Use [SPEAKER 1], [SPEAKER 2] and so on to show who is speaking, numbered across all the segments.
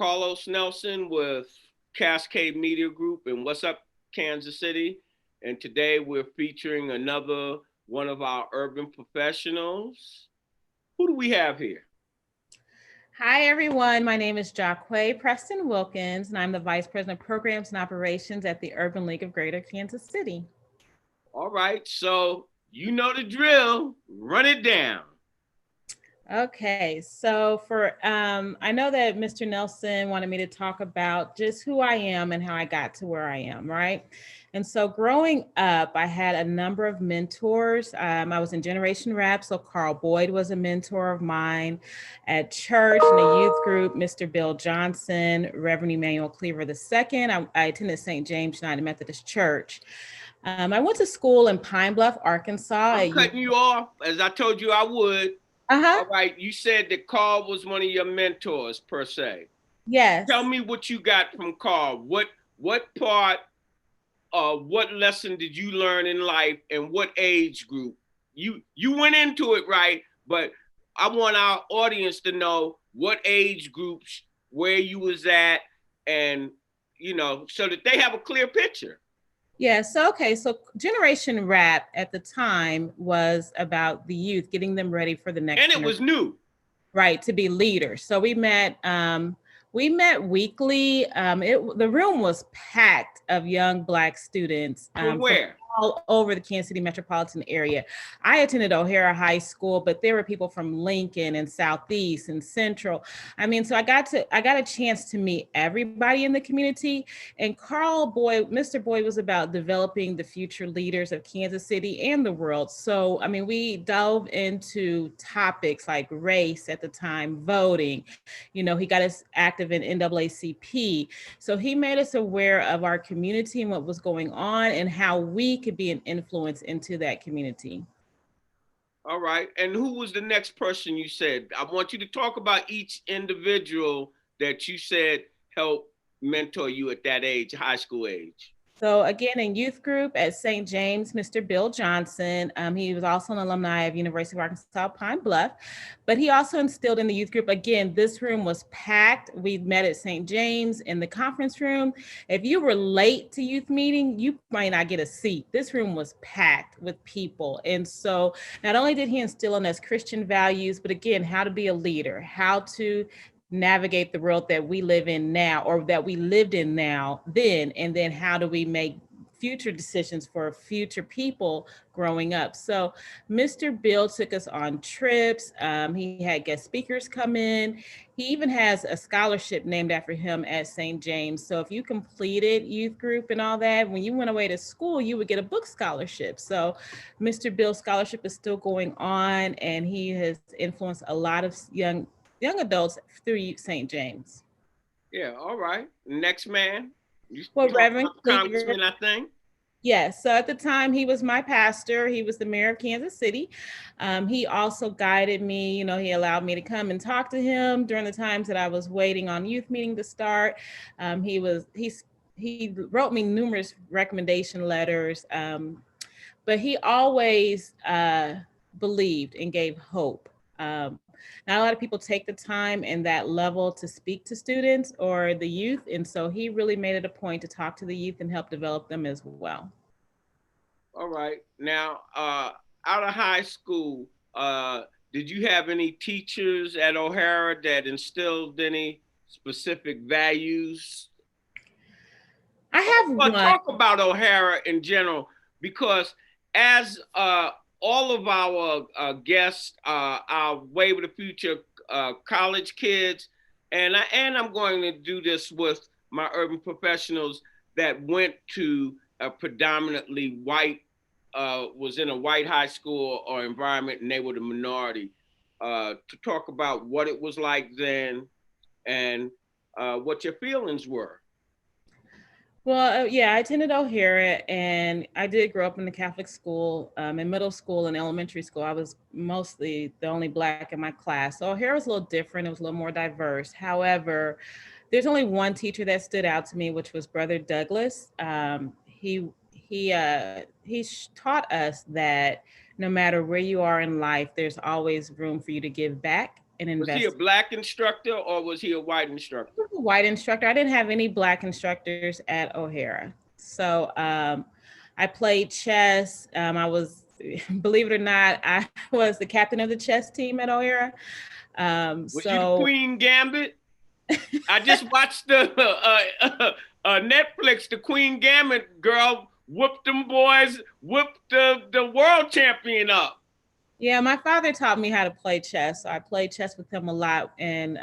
[SPEAKER 1] Carlos Nelson with Cascade Media Group and What's Up, Kansas City. And today we're featuring another one of our urban professionals. Who do we have here?
[SPEAKER 2] Hi, everyone. My name is Jauqua Preston Wilkins, and I'm the Vice President of Programs and Operations at the Urban League of Greater Kansas City.
[SPEAKER 1] All right, so you know the drill. Run it down.
[SPEAKER 2] Okay, so I know that Mr. Nelson wanted me to talk about just who I am and how I got to where I am, right? And so growing up, I had a number of mentors. I was in Generation Rap, so Carl Boyd was a mentor of mine. At church, in the youth group, Mr. Bill Johnson, Reverend Emmanuel Cleaver II. I attended St. James United Methodist Church. I went to school in Pine Bluff, Arkansas.
[SPEAKER 1] I'm cutting you off, as I told you I would.
[SPEAKER 2] Uh-huh.
[SPEAKER 1] All right, you said that Carl was one of your mentors, per se.
[SPEAKER 2] Yes.
[SPEAKER 1] Tell me what you got from Carl. What part, what lesson did you learn in life, and what age group? You went into it right, but I want our audience to know what age groups, where you was at, and so that they have a clear picture.
[SPEAKER 2] Yeah, so Generation Rap at the time was about the youth, getting them ready for the next
[SPEAKER 1] And it was new.
[SPEAKER 2] Right, to be leaders. So we met weekly. The room was packed of young Black students.
[SPEAKER 1] From where?
[SPEAKER 2] All over the Kansas City metropolitan area. I attended O'Hara High School, but there were people from Lincoln and Southeast and Central. I mean, so I got a chance to meet everybody in the community. And Mr. Boyd was about developing the future leaders of Kansas City and the world. So, I mean, we dove into topics like race at the time, voting. He got us active in NAACP. So he made us aware of our community and what was going on and how we could be an influence into that community.
[SPEAKER 1] All right. And who was the next person you said? I want you to talk about each individual that you said helped mentor you at that age, high school age.
[SPEAKER 2] So again, in youth group at St. James, Mr. Bill Johnson, he was also an alumni of University of Arkansas Pine Bluff, but he also instilled in the youth group. Again, this room was packed. We met at St. James in the conference room. If you were late to youth meeting, you might not get a seat. This room was packed with people. And so not only did he instill in us Christian values, but again, how to be a leader, how to navigate the world that we live in now, or that we lived in then, and then how do we make future decisions for future people growing up. So Mr. Bill took us on trips. He had guest speakers come in. He even has a scholarship named after him at St. James. So if you completed youth group and all that, when you went away to school, you would get a book scholarship. So Mr. Bill's scholarship is still going on, and he has influenced a lot of young adults through St. James.
[SPEAKER 1] Yeah, all right. Next man.
[SPEAKER 2] Well, Reverend
[SPEAKER 1] Congressman, I think.
[SPEAKER 2] Yes. So at the time, he was my pastor. He was the mayor of Kansas City. He also guided me. He allowed me to come and talk to him during the times that I was waiting on youth meeting to start. He wrote me numerous recommendation letters, but he always believed and gave hope. Not a lot of people take the time and that level to speak to students or the youth. And so he really made it a point to talk to the youth and help develop them as well.
[SPEAKER 1] All right. Now, out of high school, did you have any teachers at O'Hara that instilled any specific values?
[SPEAKER 2] I have one.
[SPEAKER 1] Talk about O'Hara in general, because as all of our guests, our Way with the Future college kids, and I'm going to do this with my urban professionals that went to a predominantly white, was in a white high school or environment, and they were the minority, to talk about what it was like then and what your feelings were.
[SPEAKER 2] Well, yeah, I attended O'Hara, and I did grow up in the Catholic school. In middle school and elementary school, I was mostly the only Black in my class. So O'Hara was a little different. It was a little more diverse. However, there's only one teacher that stood out to me, which was Brother Douglas. He taught us that no matter where you are in life, there's always room for you to give back and
[SPEAKER 1] Was he a
[SPEAKER 2] investigate.
[SPEAKER 1] black instructor or was he a white instructor?
[SPEAKER 2] He was a white instructor. I didn't have any black instructors at O'Hara. So I played chess. I was, believe it or not, I was the captain of the chess team at O'Hara.
[SPEAKER 1] Was you the Queen Gambit? I just watched the Netflix. The Queen Gambit girl whooped them boys, whooped the world champion up.
[SPEAKER 2] Yeah, my father taught me how to play chess. So I played chess with him a lot. And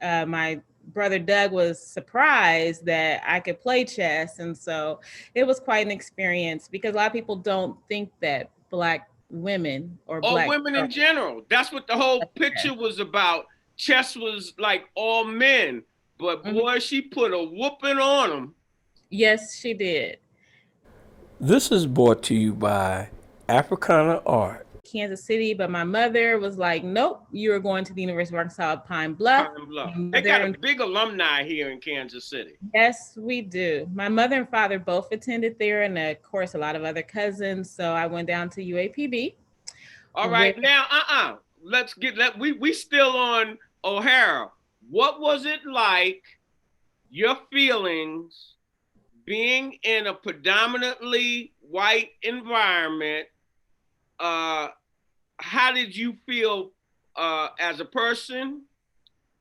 [SPEAKER 2] my brother Doug was surprised that I could play chess. And so it was quite an experience because a lot of people don't think that Black women or
[SPEAKER 1] Or
[SPEAKER 2] Black
[SPEAKER 1] women in
[SPEAKER 2] girls.
[SPEAKER 1] general. That's what the whole picture was about. Chess was like all men. But boy, she put a whooping on them.
[SPEAKER 2] Yes, she did.
[SPEAKER 3] This is brought to you by Africana Art.
[SPEAKER 2] Kansas City, but my mother was like, nope, you are going to the University of Arkansas Pine Bluff.
[SPEAKER 1] Pine Bluff. They got a big alumni here in Kansas City.
[SPEAKER 2] Yes, we do. My mother and father both attended there, and of course, a lot of other cousins. So I went down to UAPB.
[SPEAKER 1] All right, now, we still on O'Hara. What was it like, your feelings, being in a predominantly white environment? How did you feel as a person?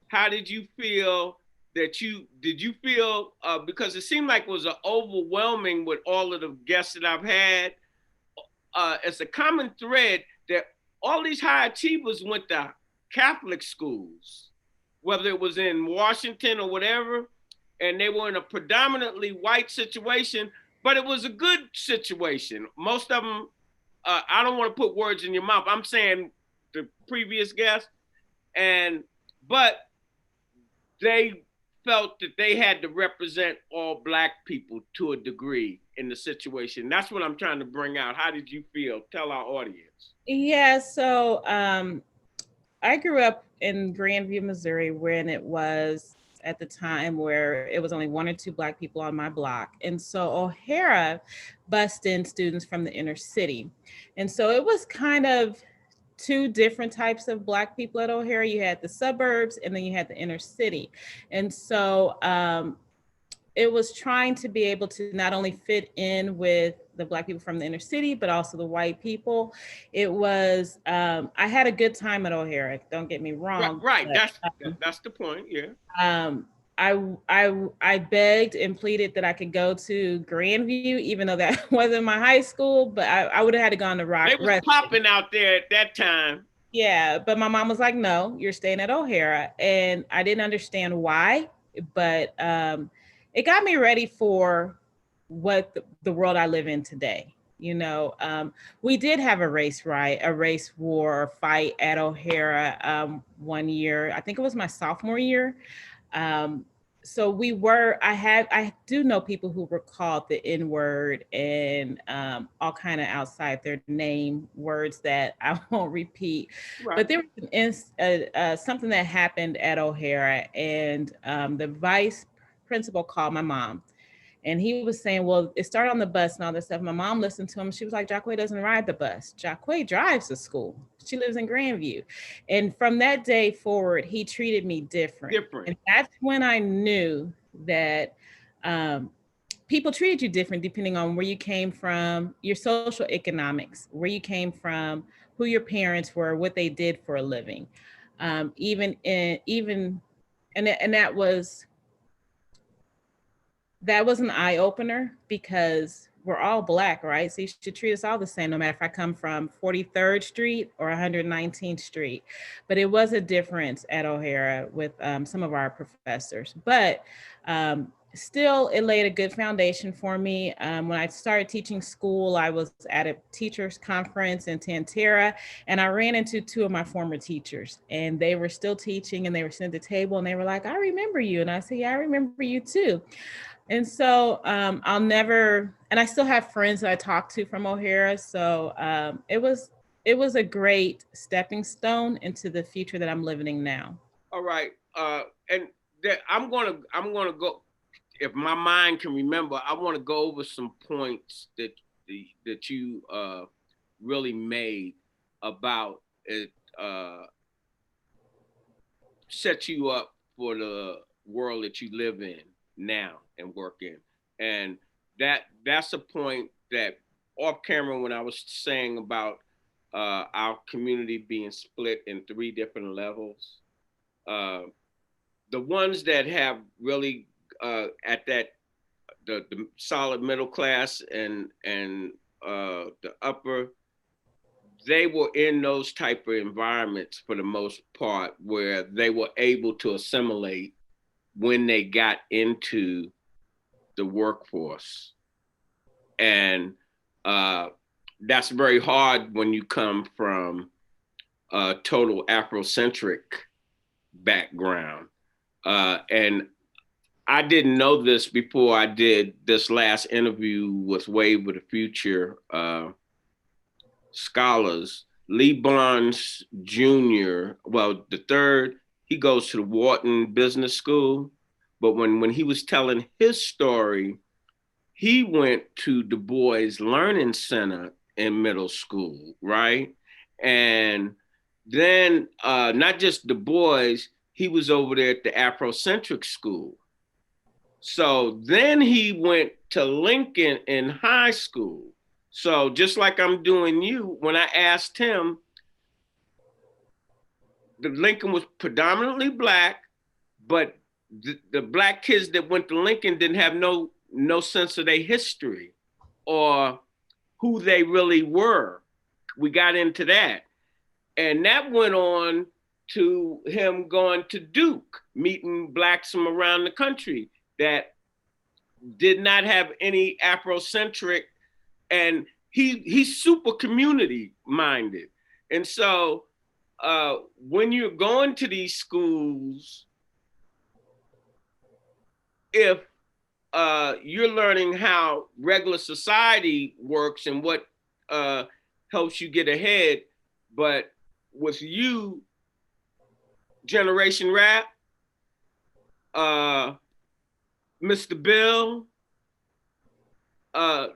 [SPEAKER 1] How did you feel did you feel, because it seemed like it was overwhelming with all of the guests that I've had. It's a common thread that all these high achievers went to Catholic schools, whether it was in Washington or whatever, and they were in a predominantly white situation, but it was a good situation. Most of them, I don't want to put words in your mouth. I'm saying the previous guest, but they felt that they had to represent all Black people to a degree in the situation. That's what I'm trying to bring out. How did you feel? Tell our audience.
[SPEAKER 2] Yeah, so I grew up in Grandview, Missouri, when it was at the time where it was only 1 or 2 Black people on my block. And so O'Hara bussed in students from the inner city. And so it was kind of 2 different types of Black people at O'Hara. You had the suburbs and then you had the inner city. And so it was trying to be able to not only fit in with the Black people from the inner city, but also the white people. It was, I had a good time at O'Hara, don't get me wrong.
[SPEAKER 1] Right. That's the point, yeah.
[SPEAKER 2] I begged and pleaded that I could go to Grandview, even though that wasn't my high school, but I would have had to go on the rock.
[SPEAKER 1] They was popping out there at that time.
[SPEAKER 2] Yeah, but my mom was like, no, you're staying at O'Hara. And I didn't understand why, but it got me ready for what the world I live in today. You know, we did have a race war or fight at O'Hara one year. I think it was my sophomore year. So I do know people who were called the N-word and all kind of outside their name words that I won't repeat. Right. But there was something that happened at O'Hara, and the vice principal called my mom. And he was saying, well, it started on the bus and all this stuff. My mom listened to him. She was like, Jauqua doesn't ride the bus. Jauqua drives to school. She lives in Grandview. And from that day forward, he treated me different. And that's when I knew that people treated you different depending on where you came from, your social economics, where you came from, who your parents were, what they did for a living. And that was an eye opener because we're all Black, right? So you should treat us all the same, no matter if I come from 43rd Street or 119th Street. But it was a difference at O'Hara with some of our professors. But still, it laid a good foundation for me. When I started teaching school, I was at a teachers conference in Tantera, and I ran into 2 of my former teachers, and they were still teaching, and they were sitting at the table, and they were like, I remember you. And I said, yeah, I remember you too. And so I still have friends that I talk to from O'Hara. So it was a great stepping stone into the future that I'm living in now.
[SPEAKER 1] All right. I'm gonna go, if my mind can remember, I want to go over some points that you really made about it, set you up for the world that you live in now and work in. And that's a point that off camera when I was saying about our community being split in 3 different levels. Uh, the ones that have really at that the solid middle class and the upper, they were in those type of environments for the most part where they were able to assimilate when they got into the workforce. And that's very hard when you come from a total Afrocentric background. And I didn't know this before I did this last interview with Wave of the Future scholars. Lee Barnes Jr., well, the third, he goes to the Wharton Business School. But when he was telling his story, he went to Du Bois Learning Center in middle school, right? And then not just Du Bois, he was over there at the Afrocentric school. So then he went to Lincoln in high school. So just like I'm doing you, when I asked him, the Lincoln was predominantly Black, but the Black kids that went to Lincoln didn't have no sense of their history or who they really were. We got into that. And that went on to him going to Duke, meeting Blacks from around the country that did not have any Afrocentric, and he's super community minded. And so when you're going to these schools, if you're learning how regular society works and what helps you get ahead, but with you, Generation Rap, Mr. Bill, the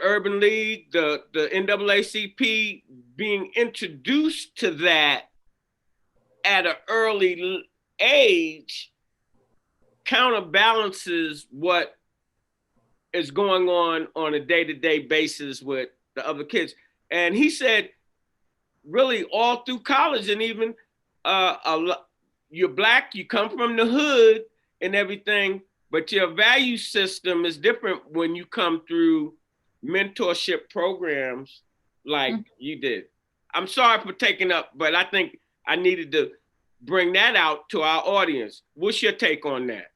[SPEAKER 1] Urban League, the NAACP, being introduced to that at an early age counterbalances what is going on a day-to-day basis with the other kids. And he said, really all through college and even you're Black, you come from the hood and everything, but your value system is different when you come through mentorship programs like you did. I'm sorry for taking up, but I think I needed to bring that out to our audience. What's your take on that?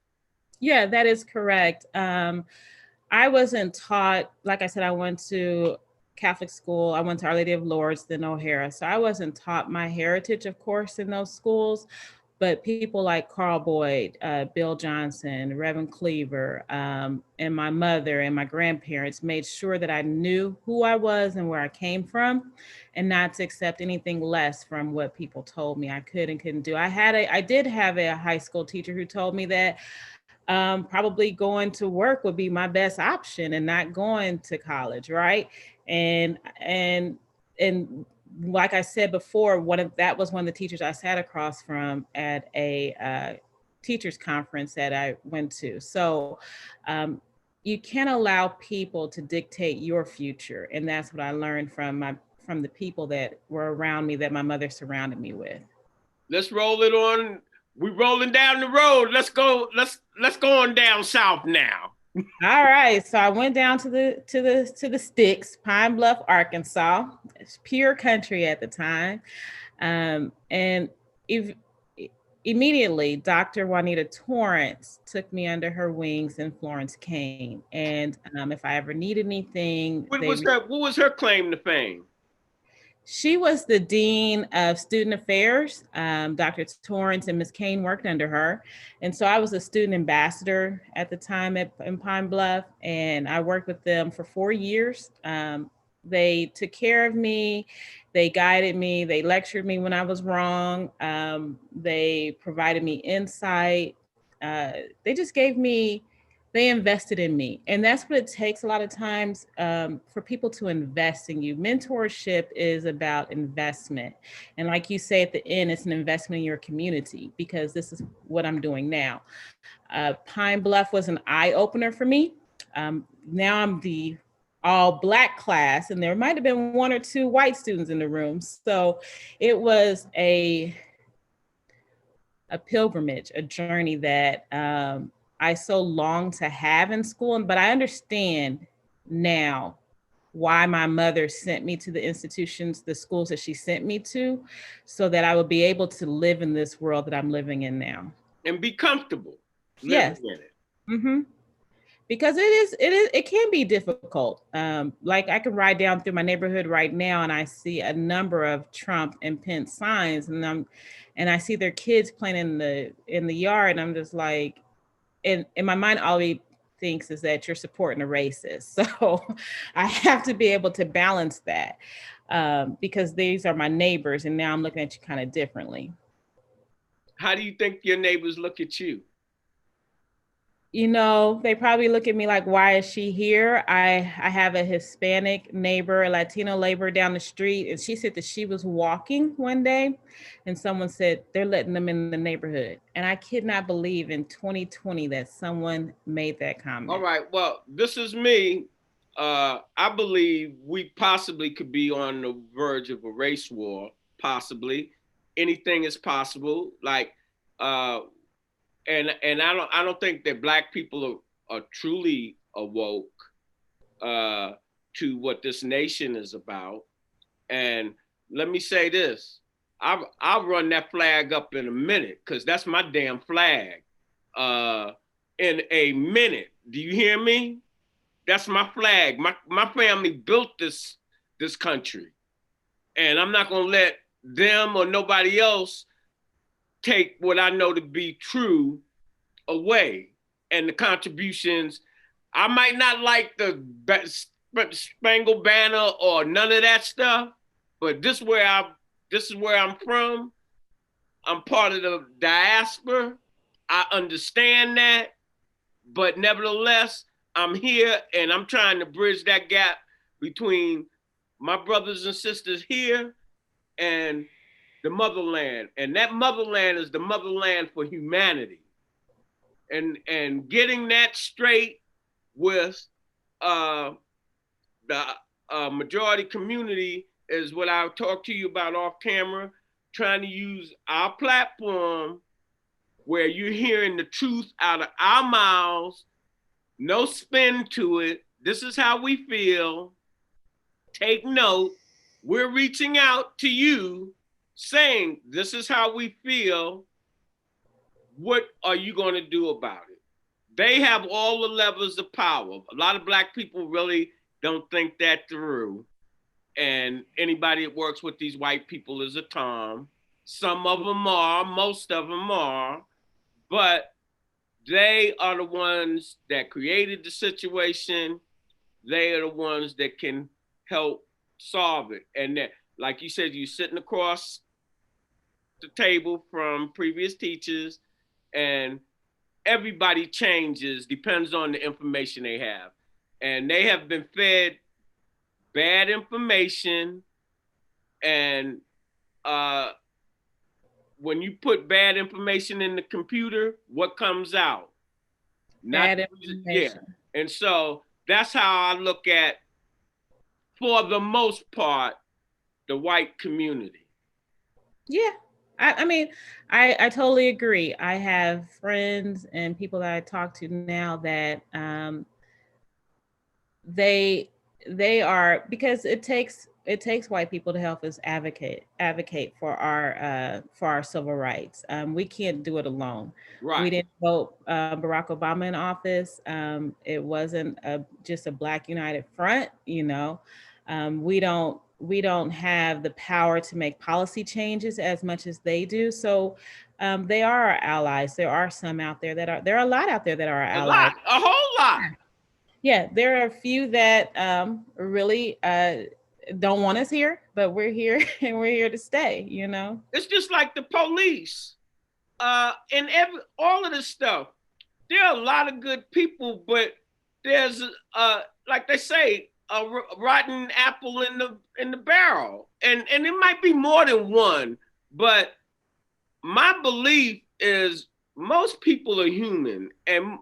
[SPEAKER 2] Yeah, that is correct. I wasn't taught, like I said, I went to Catholic school. I went to Our Lady of Lourdes, then O'Hara. So I wasn't taught my heritage, of course, in those schools. But people like Carl Boyd, Bill Johnson, Reverend Cleaver, and my mother and my grandparents made sure that I knew who I was and where I came from, and not to accept anything less from what people told me I could and couldn't do. I did have a high school teacher who told me that probably going to work would be my best option and not going to college, right? And like I said before, that was one of the teachers I sat across from at a teachers conference that I went to. So you can't allow people to dictate your future, and that's what I learned from the people that were around me, that my mother surrounded me with.
[SPEAKER 1] Let's roll it on. We rolling down the road. Let's go. Let's go on down south now.
[SPEAKER 2] All right, so I went down to the sticks, Pine Bluff, Arkansas. It's pure country at the time, and immediately Dr. Juanita Torrance took me under her wings in Florence, Kane. And if I ever needed anything,
[SPEAKER 1] what was her claim to fame?
[SPEAKER 2] She was the Dean of Student Affairs. Dr. Torrance and Ms. Kane worked under her. And so I was a student ambassador at the time in Pine Bluff, and I worked with them for 4 years. They took care of me. They guided me. They lectured me when I was wrong. They provided me insight. They just gave me They invested in me. And that's what it takes a lot of times, for people to invest in you. Mentorship is about investment. And like you say at the end, it's an investment in your community, because this is what I'm doing now. Pine Bluff was an eye opener for me. Now I'm the all Black class, and there might have been one or two white students in the room. So it was a pilgrimage, a journey that I so long to have in school. But I understand now why my mother sent me to the institutions, the schools that she sent me to, so that I would be able to live in this world that I'm living in now.
[SPEAKER 1] And be comfortable living
[SPEAKER 2] Yes.
[SPEAKER 1] in it.
[SPEAKER 2] Mm-hmm. Because it can be difficult. Like I can ride down through my neighborhood right now and I see a number of Trump and Pence signs, and I see their kids playing in the yard, and I'm just like, in my mind, all he thinks is that you're supporting a racist. So I have to be able to balance that, because these are my neighbors, and now I'm looking at you kind of differently.
[SPEAKER 1] How do you think your neighbors look at you?
[SPEAKER 2] They probably look at me like, why is she here? I have a Hispanic neighbor, a Latino neighbor down the street, and she said that she was walking one day and someone said they're letting them in the neighborhood. And I could not believe in 2020 that someone made that comment.
[SPEAKER 1] All right. Well, this is me. I believe we possibly could be on the verge of a race war. Possibly, anything is possible. Like, and I don't think that Black people are truly awoke to what this nation is about. And let me say this: I'll run that flag up in a minute, because that's my damn flag. In a minute, do you hear me? That's my flag. My family built this country, and I'm not gonna let them or nobody else take what I know to be true away. And the contributions, I might not like the Spangled Banner or none of that stuff, but this is where I'm from. I'm part of the diaspora. I understand that, but nevertheless, I'm here and I'm trying to bridge that gap between my brothers and sisters here and the motherland. And that motherland is the motherland for humanity. And getting that straight with the majority community is what I'll talk to you about off camera, trying to use our platform where you're hearing the truth out of our mouths, no spin to it. This is how we feel. Take note. We're reaching out to you saying, this is how we feel. What are you going to do about it? They have all the levers of power. A lot of Black people really don't think that through. And anybody that works with these white people is a Tom. Some of them are, most of them are, but they are the ones that created the situation. They are the ones that can help solve it. And that, like you said, you're sitting across the table from previous teachers, and everybody changes, depends on the information they have. And they have been fed bad information. And when you put bad information in the computer, what comes out?
[SPEAKER 2] Bad information.
[SPEAKER 1] Yeah. And so that's how I look at, for the most part, the white community.
[SPEAKER 2] Yeah. I mean, I totally agree. I have friends and people that I talk to now that they are, because it takes white people to help us advocate for our civil rights. We can't do it alone.
[SPEAKER 1] Right.
[SPEAKER 2] We didn't vote Barack Obama in office. It wasn't just a Black united front. We don't have the power to make policy changes as much as they do. So they are our allies. There are some out there there are a lot out there that are our allies.
[SPEAKER 1] A whole lot.
[SPEAKER 2] Yeah, there are a few that really don't want us here, but we're here and we're here to stay,
[SPEAKER 1] It's just like the police and all of this stuff. there are a lot of good people, but there's like they say, a rotten apple in the barrel, and it might be more than one. But my belief is most people are human, and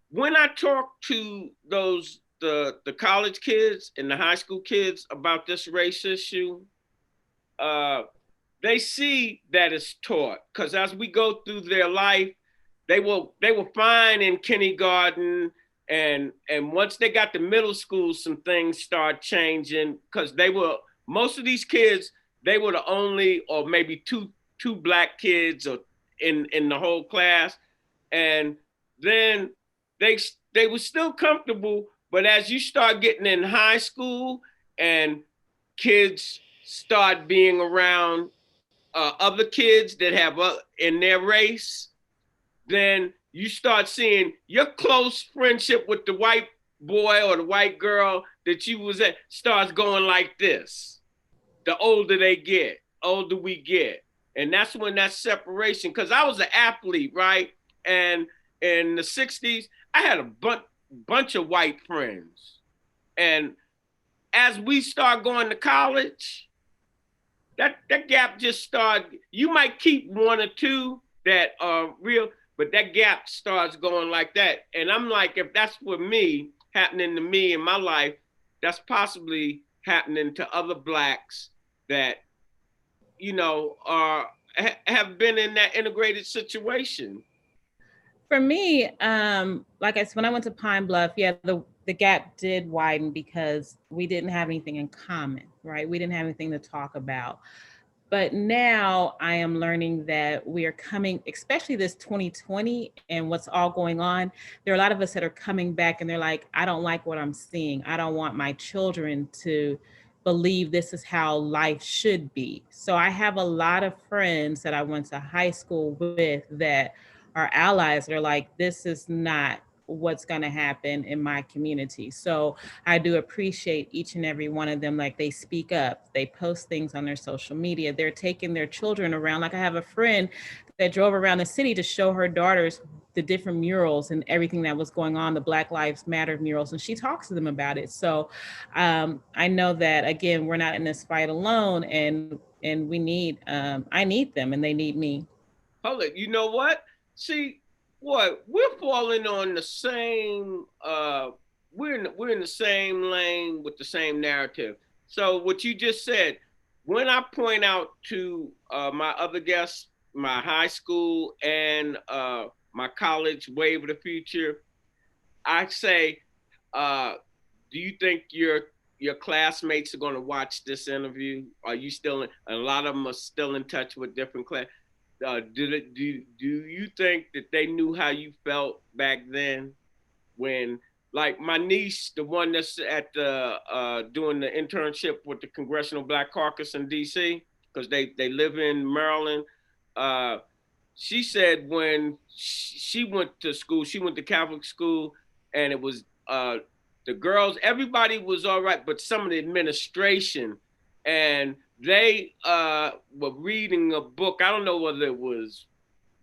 [SPEAKER 1] when I talk to the college kids and the high school kids about this race issue, uh, they see that it's taught because as we go through their life, they were fine in kindergarten, and once they got to middle school, some things start changing because they were most of these kids, they were the only or maybe two black kids or in the whole class, and then they they were still comfortable, but as you start getting in high school and kids start being around other kids that have in their race, then you start seeing your close friendship with the white boy or the white girl that you was at starts going like this. The older they get, older we get. And that's when that separation, because I was an athlete, right? And in the 60s, I had a bunch of white friends. And as we start going to college, that gap just started. You might keep one or two that are real, but that gap starts going like that. And I'm like, if that's for me, happening to me in my life, that's possibly happening to other blacks that, are have been in that integrated situation.
[SPEAKER 2] For me, like I said, when I went to Pine Bluff, yeah, the gap did widen because we didn't have anything in common, right? We didn't have anything to talk about. But now I am learning that we are coming, especially this 2020 and what's all going on. There are a lot of us that are coming back and they're like, I don't like what I'm seeing. I don't want my children to believe this is how life should be. So I have a lot of friends that I went to high school with that are allies that are like, this is not what's going to happen in my community. So I do appreciate each and every one of them. Like they speak up, they post things on their social media, they're taking their children around. Like I have a friend that drove around the city to show her daughters the different murals and everything that was going on, the Black Lives Matter murals, and she talks to them about it. So I know that again, we're not in this fight alone, and we need I need them and they need me.
[SPEAKER 1] Hold it. You know what? See, what we're falling on the same. We're in the same lane with the same narrative. So what you just said, when I point out to my other guests, my high school and my college wave of the future, I say, uh, do you think your classmates are going to watch this interview? Are you still in, a lot of them are still in touch with different class? Do you think that they knew how you felt back then when, like my niece, the one that's at the doing the internship with the Congressional Black Caucus in D.C. because they live in Maryland. Uh, she said when she went to school, she went to Catholic school, and it was the girls, everybody was all right, but some of the administration, and they were reading a book. I don't know whether it was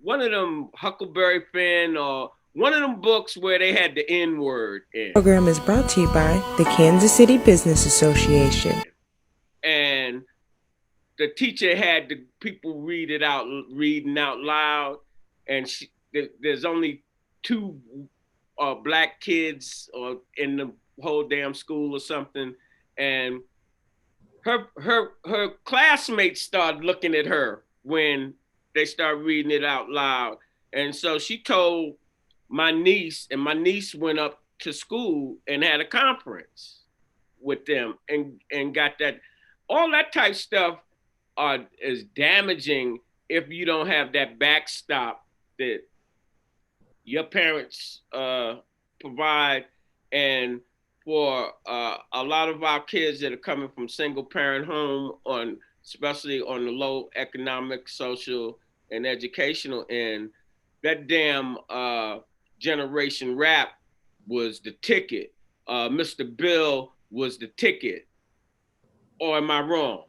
[SPEAKER 1] one of them Huckleberry Finn or one of them books where they had the N word in.
[SPEAKER 4] The program is brought to you by the Kansas City Business Association.
[SPEAKER 1] And the teacher had the people reading out loud, and there's only two black kids or in the whole damn school or something, and her classmates started looking at her when they started reading it out loud, and so she told my niece, and my niece went up to school and had a conference with them and got that. All that type stuff is damaging if you don't have that backstop that your parents provide. And for a lot of our kids that are coming from single parent home, especially on the low economic, social, and educational end, that damn generation rap was the ticket. Mr. Bill was the ticket. Or am I wrong?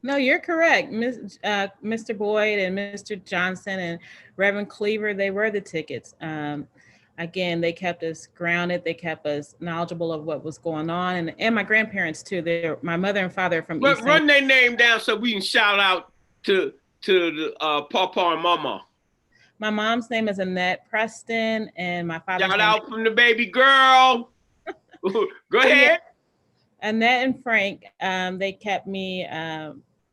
[SPEAKER 2] No, you're correct. Mr. Boyd and Mr. Johnson and Reverend Cleaver, they were the tickets. Again, they kept us grounded. They kept us knowledgeable of what was going on. And my grandparents too. My mother and father are from East St.
[SPEAKER 1] Run their name down so we can shout out to the Papa and Mama.
[SPEAKER 2] My mom's name is Annette Preston, and my father's
[SPEAKER 1] shout
[SPEAKER 2] name
[SPEAKER 1] out from the baby girl. Go ahead.
[SPEAKER 2] Annette and Frank, they kept me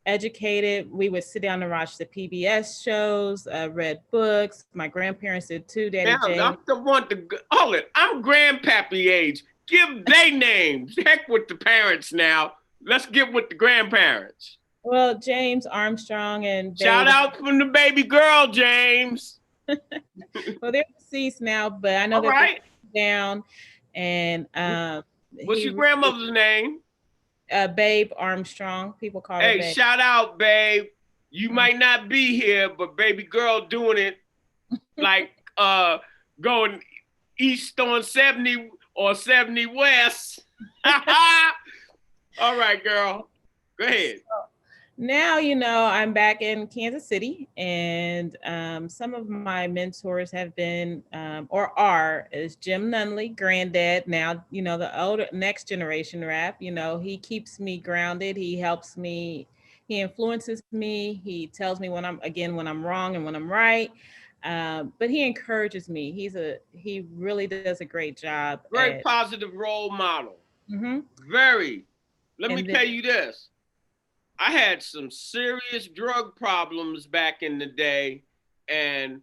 [SPEAKER 2] educated. We would sit down and watch the PBS shows, read books. My grandparents did too. Daddy Jay.
[SPEAKER 1] I'm the one to hold it. I'm grandpappy age. Give they names. Heck with the parents now. Let's get with the grandparents.
[SPEAKER 2] Well, James Armstrong and
[SPEAKER 1] shout out from the baby girl, James.
[SPEAKER 2] Well, they're deceased now, but I know
[SPEAKER 1] all
[SPEAKER 2] they're
[SPEAKER 1] right.
[SPEAKER 2] down. And
[SPEAKER 1] what's your grandmother's name?
[SPEAKER 2] Babe Armstrong. People call her
[SPEAKER 1] Hey,
[SPEAKER 2] Babe.
[SPEAKER 1] shout out, babe. You might not be here, but baby girl doing it like going east on 70 or 70 west. All right, girl. Go ahead.
[SPEAKER 2] Now, I'm back in Kansas City, and some of my mentors have been is Jim Nunley, granddad. Now, the older next generation rap, he keeps me grounded. He helps me. He influences me. He tells me when I'm wrong and when I'm right. But he encourages me. He really does a great job.
[SPEAKER 1] Very positive role model.
[SPEAKER 2] Mm-hmm.
[SPEAKER 1] Very. Let me tell you this. I had some serious drug problems back in the day, and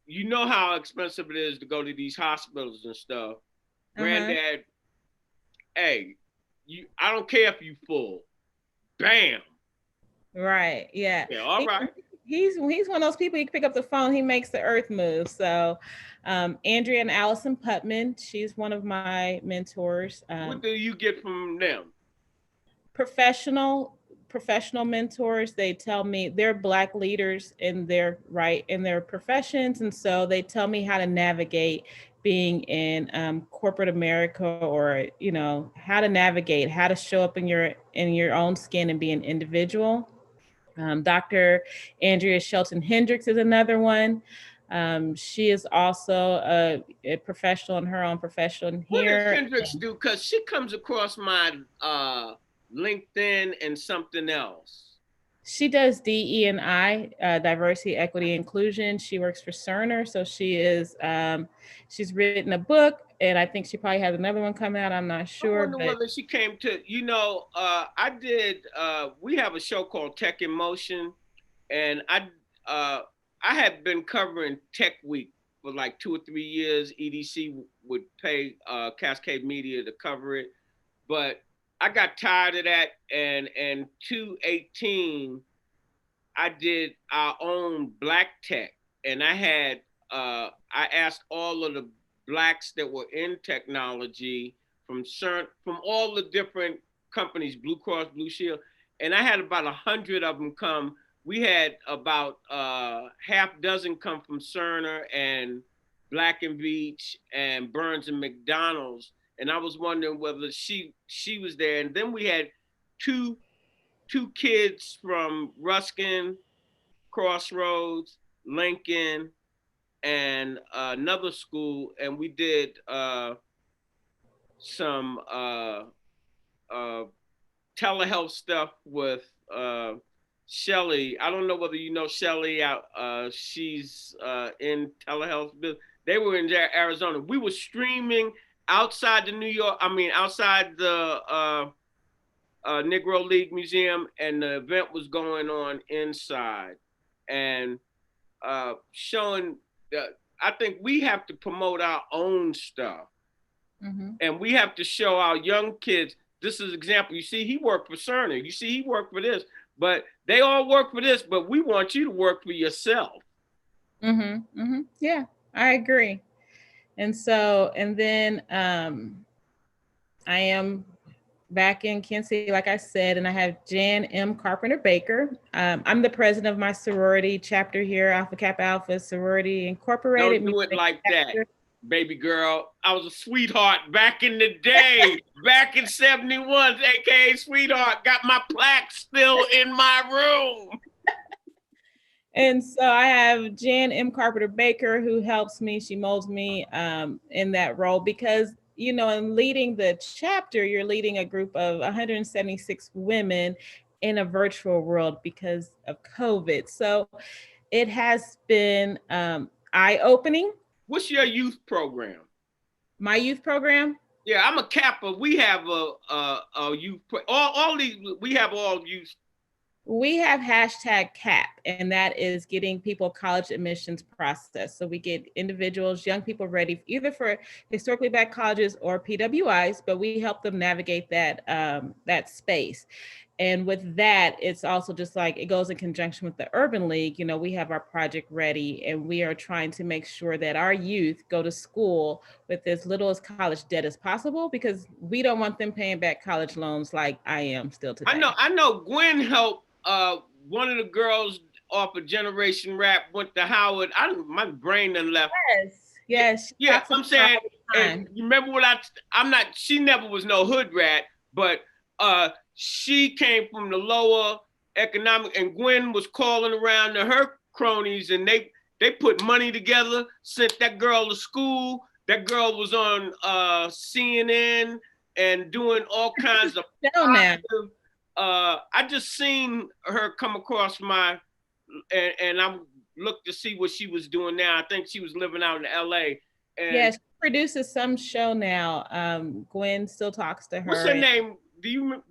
[SPEAKER 1] you know how expensive it is to go to these hospitals and stuff. Granddad, hey, I don't care if you full. Bam.
[SPEAKER 2] Right. Yeah.
[SPEAKER 1] Yeah. All right.
[SPEAKER 2] He's one of those people. You can pick up the phone. He makes the earth move. So, Andrea and Allison Putman, she's one of my mentors.
[SPEAKER 1] What do you get from them?
[SPEAKER 2] Professional mentors. They tell me they're Black leaders in their professions, and so they tell me how to navigate being in corporate America, or how to navigate, how to show up in your own skin and be an individual. Dr. Andrea Shelton Hendricks is another one. She is also a professional in her own profession here.
[SPEAKER 1] What does Hendricks do? Because she comes across my LinkedIn and something else.
[SPEAKER 2] She does DE&I, diversity, equity, inclusion. She works for Cerner, so she's written a book, and I think she probably has another one coming out. I'm not sure.
[SPEAKER 1] I wonder whether she came to. We have a show called Tech in Motion, and I had been covering Tech Week for like 2 or 3 years. EDC would pay Cascade Media to cover it, but I got tired of that, and in 2018, I did our own Black Tech, and I asked all of the Blacks that were in technology from all the different companies, Blue Cross Blue Shield, and I had about 100 of them come. We had about half dozen come from Cerner and Black and Veatch and Burns and McDonald's. And I was wondering whether she was there. And then we had two kids from Ruskin, Crossroads, Lincoln, and another school. And we did some telehealth stuff with Shelly. I don't know whether you know Shelly. She's in telehealth. They were in Arizona. We were streaming outside the Negro League Museum, and the event was going on inside, and showing that I think we have to promote our own stuff, and we have to show our young kids. This is an example. You see, he worked for Cerner. You see, he worked for this, but they all work for this. But we want you to work for yourself.
[SPEAKER 2] Yeah, I agree. And then I am back in Kansas City, like I said, and I have Jan M. Carpenter Baker. I'm the president of my sorority chapter here, Alpha Kappa Alpha Sorority Incorporated.
[SPEAKER 1] Don't do it like that. baby girl. I was a sweetheart back in the day, back in 71, aka sweetheart. Got my plaque still in my room.
[SPEAKER 2] And so I have Jan M. Carpenter Baker, who helps me. She molds me in that role because, you know, in leading the chapter, you're leading a group of 176 women in a virtual world because of COVID. So it has been eye-opening.
[SPEAKER 1] What's your youth program?
[SPEAKER 2] My youth program?
[SPEAKER 1] Yeah, I'm a Kappa. We have a youth. All these we have all youth.
[SPEAKER 2] We have hashtag CAP, and that is getting people college admissions process. So we get individuals, young people ready either for historically black colleges or PWIs, but we help them navigate that that space. And with that, it's also just like it goes in conjunction with the Urban League. You know, we have our project ready, and we are trying to make sure that our youth go to school with as little as college debt as possible, because we don't want them paying back college loans like I am still today.
[SPEAKER 1] I know Gwen helped one of the girls off of Generation Rap went to Howard. My brain done left.
[SPEAKER 2] Yes.
[SPEAKER 1] Yeah, I'm saying, and you remember what I'm not, she never was no hood rat, but she came from the lower economic, and Gwen was calling around to her cronies, and they put money together, sent that girl to school. That girl was on CNN and doing all kinds of positive. I just seen her come across and I looked to see what she was doing now. I think she was living out in LA. And
[SPEAKER 2] yes, she produces some show now. Gwen still talks to her.
[SPEAKER 1] What's her name? Do you?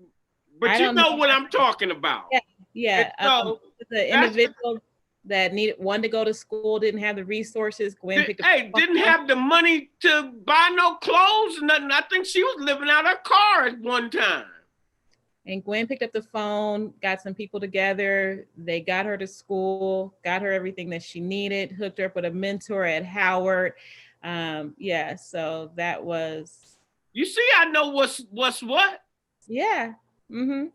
[SPEAKER 1] But you know what I'm talking about.
[SPEAKER 2] Yeah. So the individual that wanted to go to school, didn't have the resources. Gwen
[SPEAKER 1] didn't have the money to buy no clothes, nothing. I think she was living out her car at one time.
[SPEAKER 2] And Gwen picked up the phone, got some people together. They got her to school, got her everything that she needed, hooked her up with a mentor at Howard. So that was.
[SPEAKER 1] You see, I know what's what.
[SPEAKER 2] Yeah. Mm-hmm.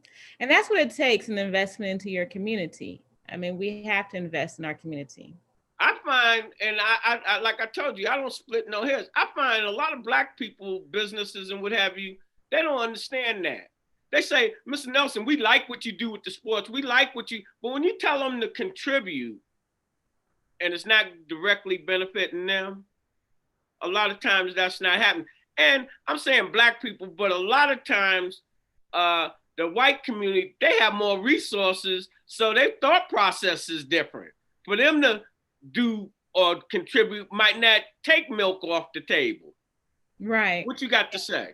[SPEAKER 2] And that's what it takes, an investment into your community. I mean, we have to invest in our community.
[SPEAKER 1] I find, and I like I told you, I don't split no hairs. I find a lot of Black people, businesses and what have you, they don't understand that. They say, Mr. Nelson, we like what you do with the sports. We like what you, but when you tell them to contribute and it's not directly benefiting them, a lot of times that's not happening. And I'm saying Black people, but a lot of times the white community, they have more resources, so their thought process is different. For them to do or contribute might not take milk off the table.
[SPEAKER 2] Right.
[SPEAKER 1] What you got to say?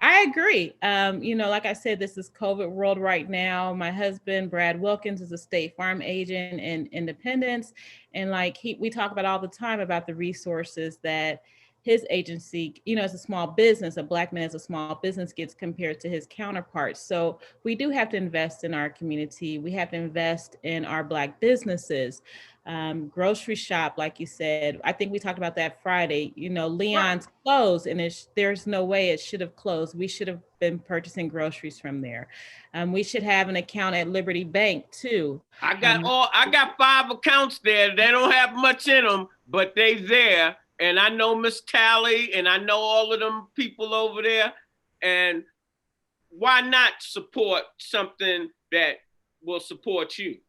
[SPEAKER 2] I agree. Like I said, this is COVID world right now. My husband, Brad Wilkins, is a State Farm agent in Independence. And we talk about all the time about the resources that his agency, as a small business, a Black man as a small business gets compared to his counterparts. So we do have to invest in our community. We have to invest in our Black businesses. Grocery shop, like you said, I think we talked about that Friday, Leon's closed, and there's no way it should have closed. We should have been purchasing groceries from there. We should have an account at Liberty Bank too.
[SPEAKER 1] I got 5 accounts there. They don't have much in them, but they there. And I know Miss Tally, and I know all of them people over there. And why not support something that will support you?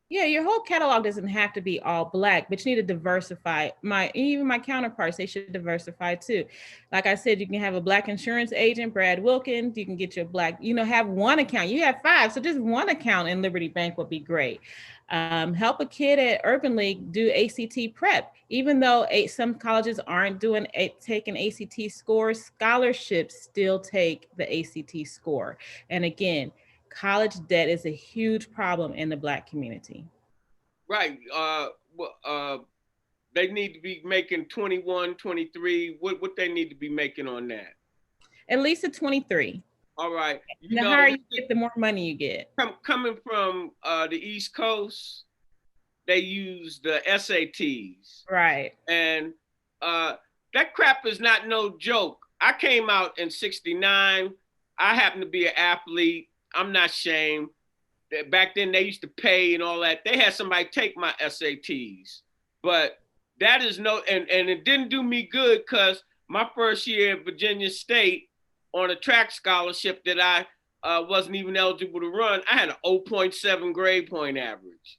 [SPEAKER 2] Yeah, your whole catalog doesn't have to be all Black, but you need to diversify. Even my counterparts, they should diversify too. Like I said, you can have a Black insurance agent, Brad Wilkins. You can get your Black, have one account. You have 5, so just one account in Liberty Bank would be great. Help a kid at Urban League do ACT prep. Even though some colleges aren't taking ACT scores, scholarships still take the ACT score. And again, college debt is a huge problem in the Black community.
[SPEAKER 1] Right. They need to be making 21, 23. What they need to be making on that?
[SPEAKER 2] At least a 23.
[SPEAKER 1] All right.
[SPEAKER 2] The higher you get, the more money you get.
[SPEAKER 1] Coming from the East Coast, they use the SATs.
[SPEAKER 2] Right.
[SPEAKER 1] And that crap is not no joke. I came out in '69. I happen to be an athlete. I'm not ashamed. Back then they used to pay and all that. They had somebody take my SATs. But that is no, and it didn't do me good because my first year at Virginia State on a track scholarship that I wasn't even eligible to run, I had an 0.7 grade point average.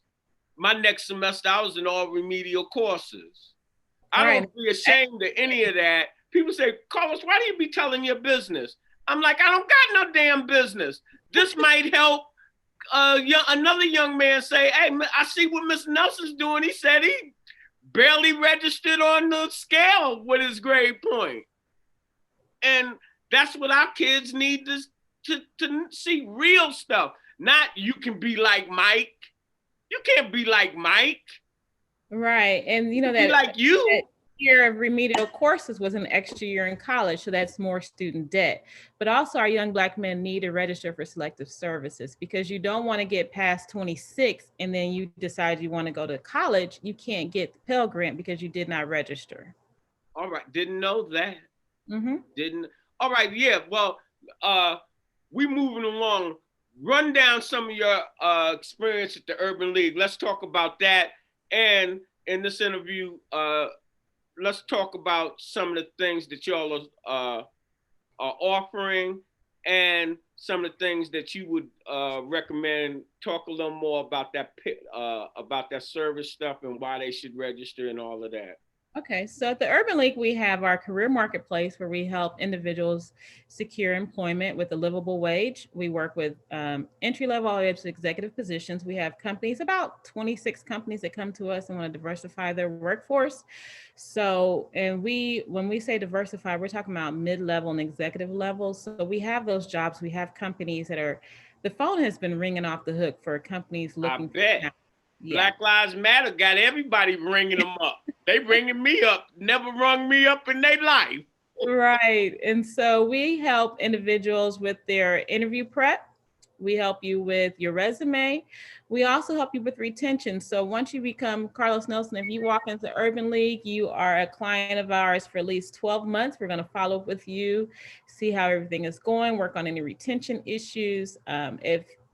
[SPEAKER 1] My next semester, I was in all remedial courses. I don't be ashamed of any of that. People say, Carlos, why do you be telling your business? I'm like, I don't got no damn business. This might help another young man say, hey, I see what Mr. Nelson's doing. He said he barely registered on the scale with his grade point. And that's what our kids need to see, real stuff. Not you can be like Mike. You can't be like Mike.
[SPEAKER 2] Right. And you know that,
[SPEAKER 1] like you.
[SPEAKER 2] That year of remedial courses was an extra year in college, so that's more student debt. But also our young Black men need to register for selective services, because you don't want to get past 26 and then you decide you want to go to college. You can't get the Pell Grant because you did not register.
[SPEAKER 1] All right. Didn't know that.
[SPEAKER 2] Mm-hmm.
[SPEAKER 1] Didn't. All right. Yeah. Well, we moving along. Run down some of your experience at the Urban League. Let's talk about that. And in this interview, let's talk about some of the things that y'all are offering and some of the things that you would recommend. Talk a little more about that service stuff and why they should register and all of that.
[SPEAKER 2] Okay, so at the Urban League, we have our career marketplace where we help individuals secure employment with a livable wage. We work with entry-level all the way up to executive positions. We have companies, about 26 companies that come to us and want to diversify their workforce. So, and when we say diversify, we're talking about mid-level and executive levels. So we have those jobs. We have companies that are, the phone has been ringing off the hook for companies looking for talent.
[SPEAKER 1] Yeah. Black Lives Matter got everybody ringing them up. They ringing me up, never rung me up in their life.
[SPEAKER 2] Right. And so we help individuals with their interview prep. We help you with your resume. We also help you with retention. So once you become Carlos Nelson, if you walk into Urban League, you are a client of ours for at least 12 months. We're going to follow up with you, see how everything is going, work on any retention issues.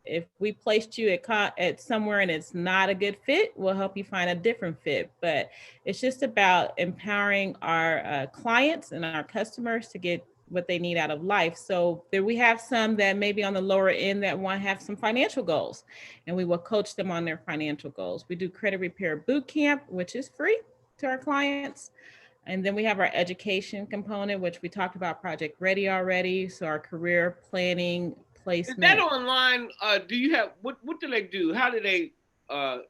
[SPEAKER 2] If we placed you at somewhere and it's not a good fit, we'll help you find a different fit. But it's just about empowering our clients and our customers to get what they need out of life. So there we have some that may be on the lower end that want to have some financial goals, and we will coach them on their financial goals. We do credit repair boot camp, which is free to our clients. And then we have our education component, which we talked about Project Ready already. So our career planning, placement.
[SPEAKER 1] Is that online? Do you have, what do they do? How do they go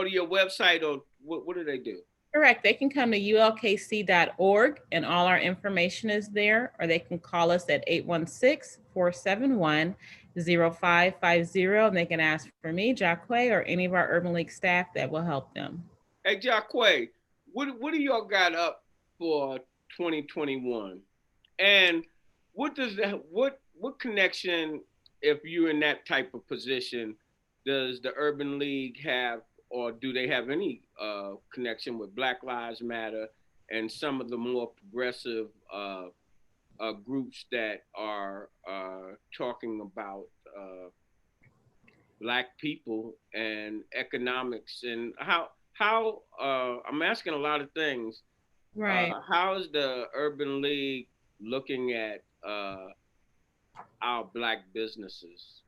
[SPEAKER 1] to your website, or what do they do?
[SPEAKER 2] Correct. They can come to ulkc.org and all our information is there, or they can call us at 816-471-0550 and they can ask for me, Jauqua, or any of our Urban League staff that will help them.
[SPEAKER 1] Hey, Jauqua, what do y'all got up for 2021? And what does that, what connection, if you're in that type of position, does the Urban League have, or do they have any connection with Black Lives Matter and some of the more progressive groups that are talking about Black people and economics, and how I'm asking a lot of things.
[SPEAKER 2] Right.
[SPEAKER 1] How is the Urban League looking at our Black businesses?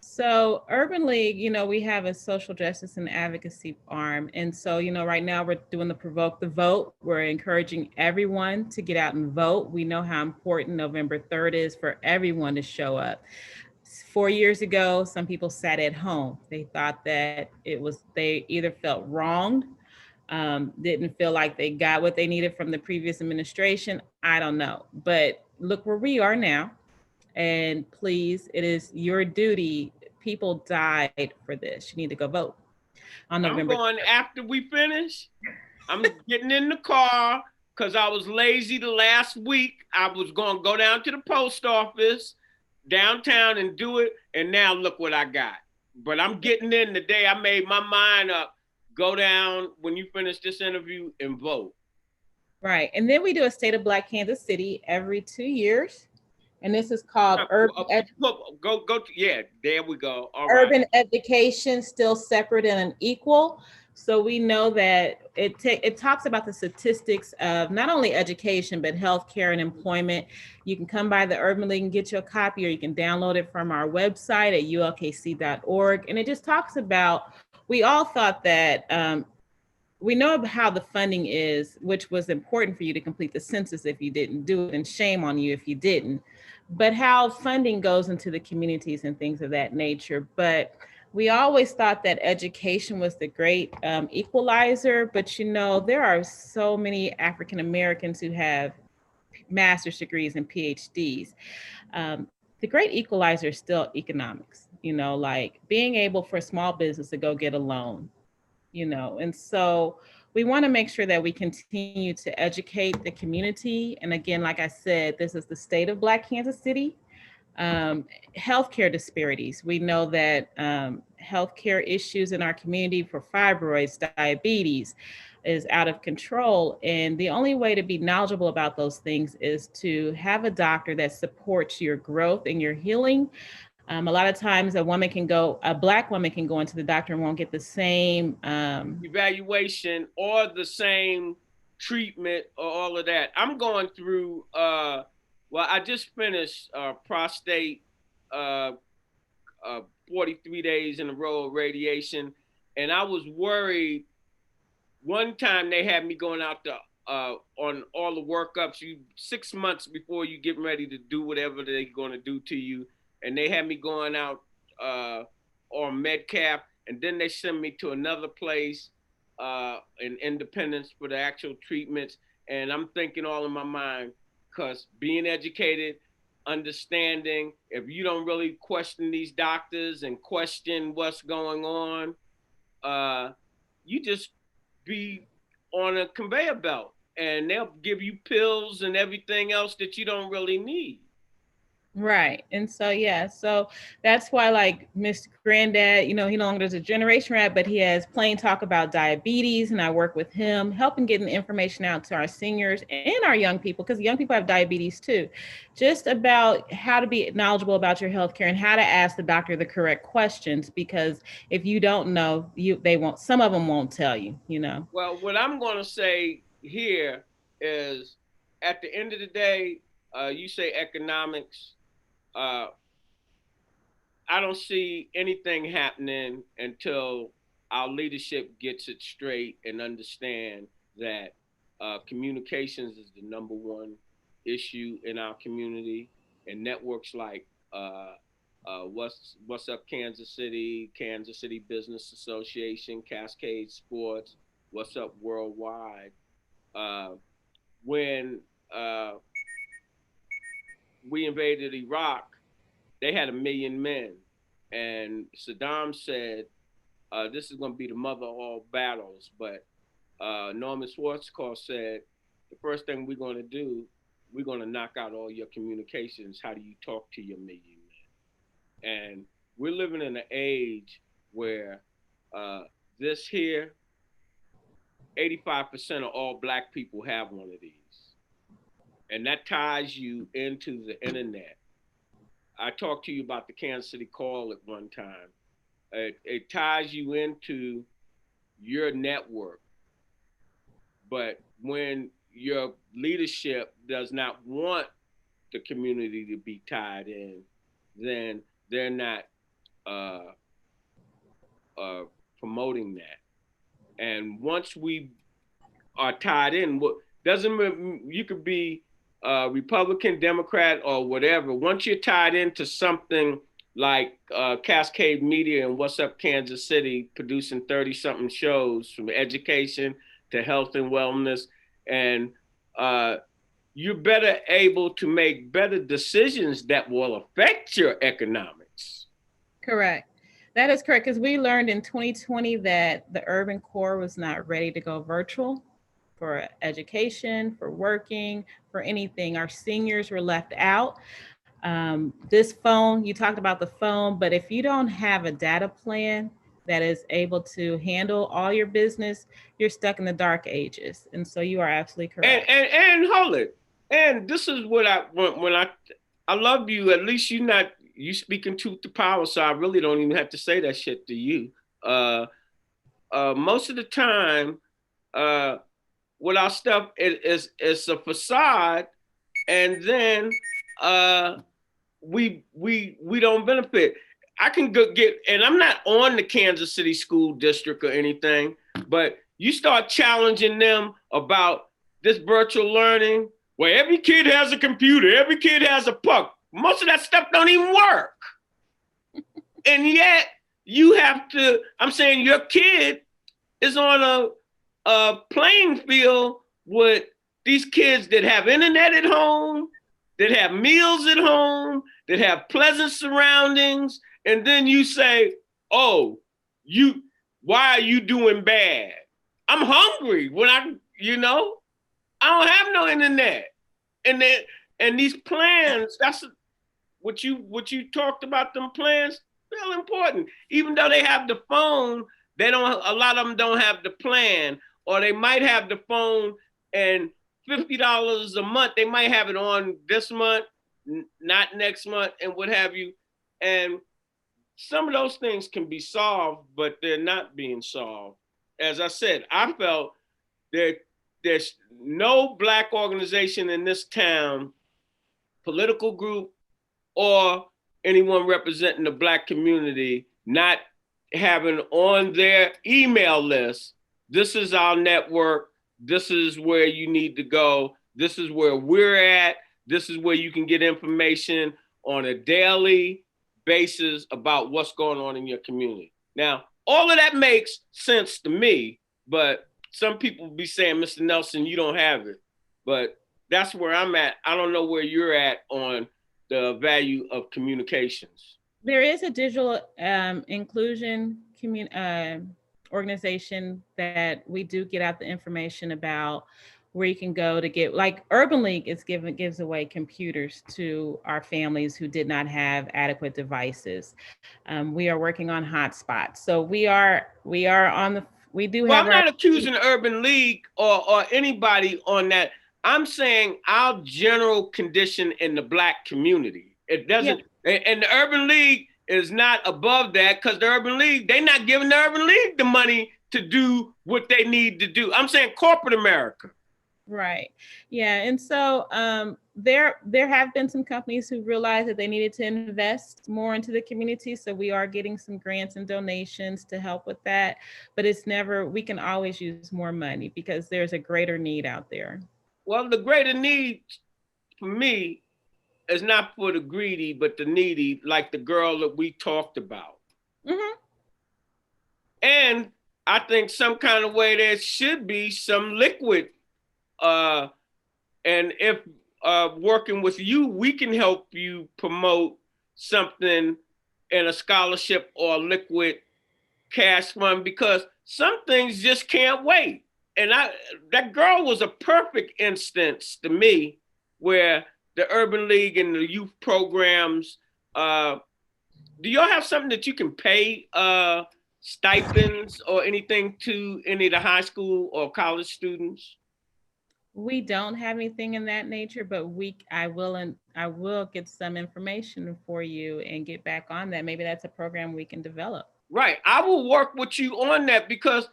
[SPEAKER 2] So Urban League, we have a social justice and advocacy arm. And so, right now we're doing the Provoke the Vote. We're encouraging everyone to get out and vote. We know how important November 3rd is for everyone to show up. 4 years ago, some people sat at home. They thought that they either felt wronged, didn't feel like they got what they needed from the previous administration. I don't know. But look where we are now. And please, it is your duty. People died for this. You need to go vote on November.
[SPEAKER 1] I'm going after we finish. I'm getting in the car because I was lazy the last week. I was going to go down to the post office downtown and do it. And now look what I got. But I'm getting in the day. I made my mind up. Go down when you finish this interview and vote.
[SPEAKER 2] Right. And then we do a State of Black Kansas City every 2 years. And this is called Urban
[SPEAKER 1] yeah, there we go. All
[SPEAKER 2] Urban
[SPEAKER 1] right.
[SPEAKER 2] Education, Still Separate and Unequal. So we know that it talks about the statistics of not only education, but healthcare and employment. You can come by the Urban League and get your copy, or you can download it from our website at ulkc.org. And it just talks about, we all thought that we know how the funding is, which was important for you to complete the census if you didn't do it, and shame on you if you didn't, but how funding goes into the communities and things of that nature. But we always thought that education was the great equalizer, but there are so many African Americans who have master's degrees and PhDs. The great equalizer is still economics, like being able for a small business to go get a loan, and so we want to make sure that we continue to educate the community. And again, like I said, this is the state of Black Kansas City. Healthcare disparities. We know that healthcare issues in our community for fibroids, diabetes is out of control. And the only way to be knowledgeable about those things is to have a doctor that supports your growth and your healing. A lot of times a Black woman can go into the doctor and won't get the same
[SPEAKER 1] evaluation or the same treatment or all of that. I'm going through, I just finished prostate 43 days in a row of radiation. And I was worried. One time they had me going out to on all the workups, 6 months before you get ready to do whatever they're going to do to you. And they had me going out on Medcap, and then they sent me to another place in Independence for the actual treatments. And I'm thinking all in my mind, because being educated, understanding, if you don't really question these doctors and question what's going on, you just be on a conveyor belt, and they'll give you pills and everything else that you don't really need.
[SPEAKER 2] Right. And so, so that's why, like, Mr. Granddad, he no longer does a generation rap, but he has plain talk about diabetes. And I work with him, helping getting the information out to our seniors and our young people, because young people have diabetes too, just about how to be knowledgeable about your healthcare and how to ask the doctor the correct questions. Because if you don't know, some of them won't tell you,
[SPEAKER 1] Well, what I'm going to say here is, at the end of the day, you say economics. I don't see anything happening until our leadership gets it straight and understand that communications is the number one issue in our community, and networks like What's Up Kansas City, Kansas City Business Association, Cascade Sports, What's Up Worldwide. When we invaded Iraq, they had 1 million men. And Saddam said, this is going to be the mother of all battles. But Norman Schwarzkopf said, the first thing we're going to do, we're going to knock out all your communications. How do you talk to your 1 million men? And we're living in an age where this here, 85% of all Black people have one of these. And that ties you into the internet. I talked to you about the Kansas City Call at one time. It ties you into your network. But when your leadership does not want the community to be tied in, then they're not promoting that. And once we are tied in, doesn't mean you could be Republican, Democrat, or whatever. Once you're tied into something like Cascade Media and What's Up Kansas City, producing 30-something shows from education to health and wellness, and you're better able to make better decisions that will affect your economics.
[SPEAKER 2] Correct. That is correct, because we learned in 2020 that the urban core was not ready to go virtual for education, for working, for anything. Our seniors were left out. This phone, you talked about the phone, but if you don't have a data plan that is able to handle all your business, you're stuck in the dark ages. And so you are absolutely correct.
[SPEAKER 1] And hold it. And this is what when I love you, at least you speaking truth to power, so I really don't even have to say that shit to you. most of the time, with our stuff, it's a facade, and then we don't benefit. I can go get, and I'm not on the Kansas City School District or anything, but you start challenging them about this virtual learning, where every kid has a computer, every kid has a puck. Most of that stuff don't even work. And yet you have to, I'm saying your kid is on a playing field with these kids that have internet at home, that have meals at home, that have pleasant surroundings. And then you say, oh, why are you doing bad? I'm hungry when I don't have no internet. And these plans, that's what you talked about, them plans, real important. Even though they have the phone, a lot of them don't have the plan, or they might have the phone and $50 a month, they might have it on this month, not next month, and what have you. And some of those things can be solved, but they're not being solved. As I said, I felt that there's no Black organization in this town, political group, or anyone representing the Black community not having on their email list, this is our network, this is where you need to go, this is where we're at, this is where you can get information on a daily basis about what's going on in your community. Now, all of that makes sense to me, but some people be saying, Mr. Nelson, you don't have it. But that's where I'm at. I don't know where you're at on the value of communications.
[SPEAKER 2] There is a digital inclusion organization that we do get out the information about, where you can go to get, like Urban League gives away computers to our families who did not have adequate devices. We are working on hotspots. So we do have.
[SPEAKER 1] I'm not accusing Urban League or anybody on that. I'm saying our general condition in the Black community. It doesn't, and the Urban League is not above that, because the Urban League, they're not giving the Urban League the money to do what they need to do. I'm saying corporate America.
[SPEAKER 2] Right. Yeah. And so there have been some companies who realized that they needed to invest more into the community. So we are getting some grants and donations to help with that. But we can always use more money because there's a greater need out there.
[SPEAKER 1] Well, the greater need for me is not for the greedy, but the needy, like the girl that we talked about.
[SPEAKER 2] Mm-hmm.
[SPEAKER 1] And I think some kind of way there should be some liquid. And if working with you, we can help you promote something in a scholarship or liquid cash fund, because some things just can't wait. And that girl was a perfect instance to me, where the Urban League and the youth programs, do y'all have something that you can pay stipends or anything to any of the high school or college students?
[SPEAKER 2] We don't have anything in that nature, but I will get some information for you and get back on that. Maybe that's a program we can develop.
[SPEAKER 1] Right. I will work with you on that, because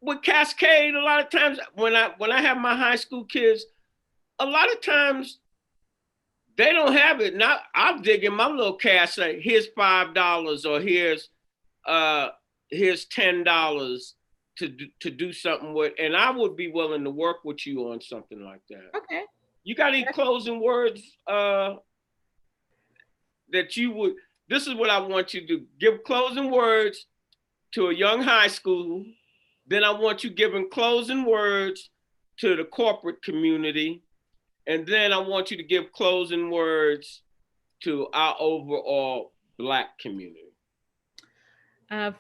[SPEAKER 1] with Cascade, a lot of times when I have my high school kids, a lot of times they don't have it. Now I'll dig in my little cash, like here's $5 or here's $10 to do something with, and I would be willing to work with you on something like that.
[SPEAKER 2] Okay.
[SPEAKER 1] You got any closing words that you would? This is what I want you to give closing words to a young high school. Then I want you giving closing words to the corporate community. And then I want you to give closing words to our overall Black community.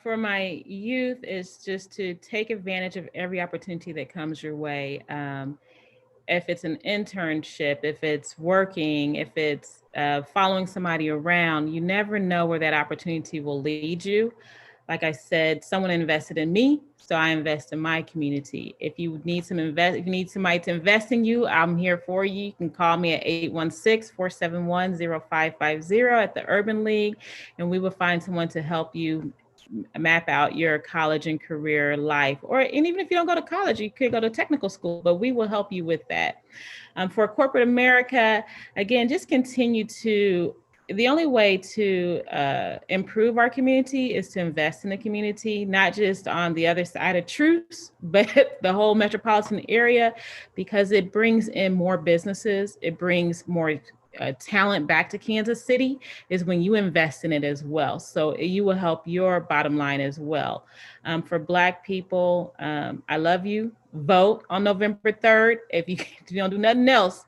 [SPEAKER 2] For my youth, is just to take advantage of every opportunity that comes your way. If it's an internship, if it's working, if it's following somebody around, you never know where that opportunity will lead you. Like I said, someone invested in me, so I invest in my community. If you need somebody to invest in you, I'm here for you. You can call me at 816-471-0550 at the Urban League, and we will find someone to help you map out your college and career life. And even if you don't go to college, you could go to technical school, but we will help you with that. For corporate America, again, just continue to, the only way to improve our community is to invest in the community, not just on the other side of truce, but the whole metropolitan area, because it brings in more businesses, it brings more talent back to Kansas City, is when you invest in it as well. So you will help your bottom line as well. For Black people, I love you. Vote on November 3rd. If you don't do nothing else,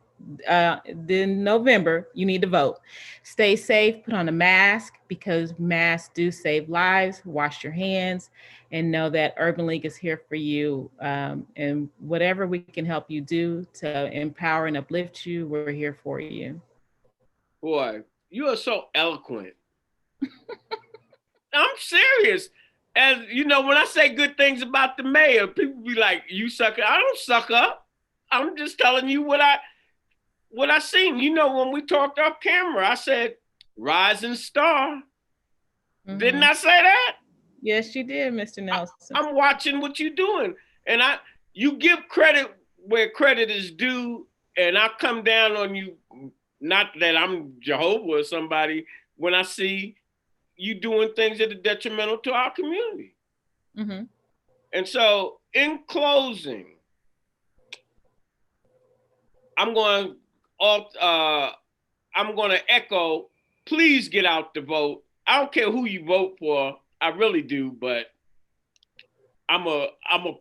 [SPEAKER 2] then November, you need to vote. Stay safe, put on a mask, because masks do save lives. Wash your hands, and know that Urban League is here for you. And whatever we can help you do to empower and uplift you, we're here for you.
[SPEAKER 1] Boy, you are so eloquent. I'm serious. As you know, when I say good things about the mayor, people be like, "You suck up." I don't suck up. I'm just telling you what I seen. You know, when we talked off camera, I said, "Rising star." Mm-hmm. Didn't I say that?
[SPEAKER 2] Yes, you did, Mr. Nelson.
[SPEAKER 1] I'm watching what you're doing, and you give credit where credit is due, and I come down on you. Not that I'm Jehovah or somebody, when I see you doing things that are detrimental to our community. Mm-hmm. And so, in closing, I'm going to echo, please get out to vote. I don't care who you vote for, I really do, but I'm a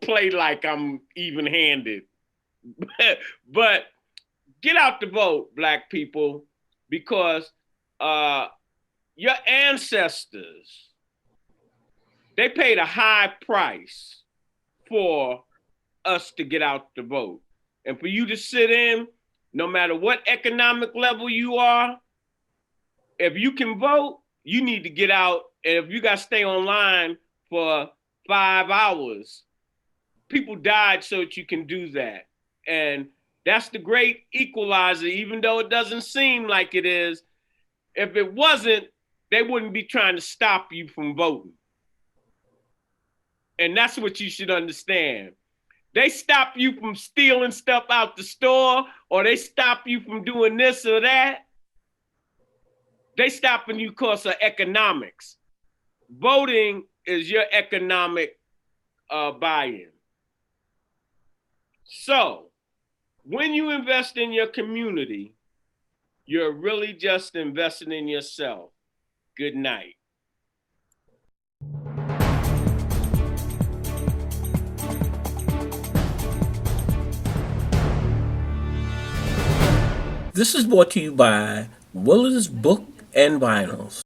[SPEAKER 1] play like I'm even-handed. But get out to vote, Black people, because your ancestors, they paid a high price for us to get out to vote. And for you to sit in, no matter what economic level you are, if you can vote, you need to get out. And if you got to stay online for 5 hours, people died so that you can do that. And that's the great equalizer, even though it doesn't seem like it is. If it wasn't, they wouldn't be trying to stop you from voting. And that's what you should understand. They stop you from stealing stuff out the store, or they stop you from doing this or that. They stopping you because of economics. Voting is your economic buy-in. So, when you invest in your community, you're really just investing in yourself. Good night.
[SPEAKER 3] This is brought to you by Willard's Book and Vinyls.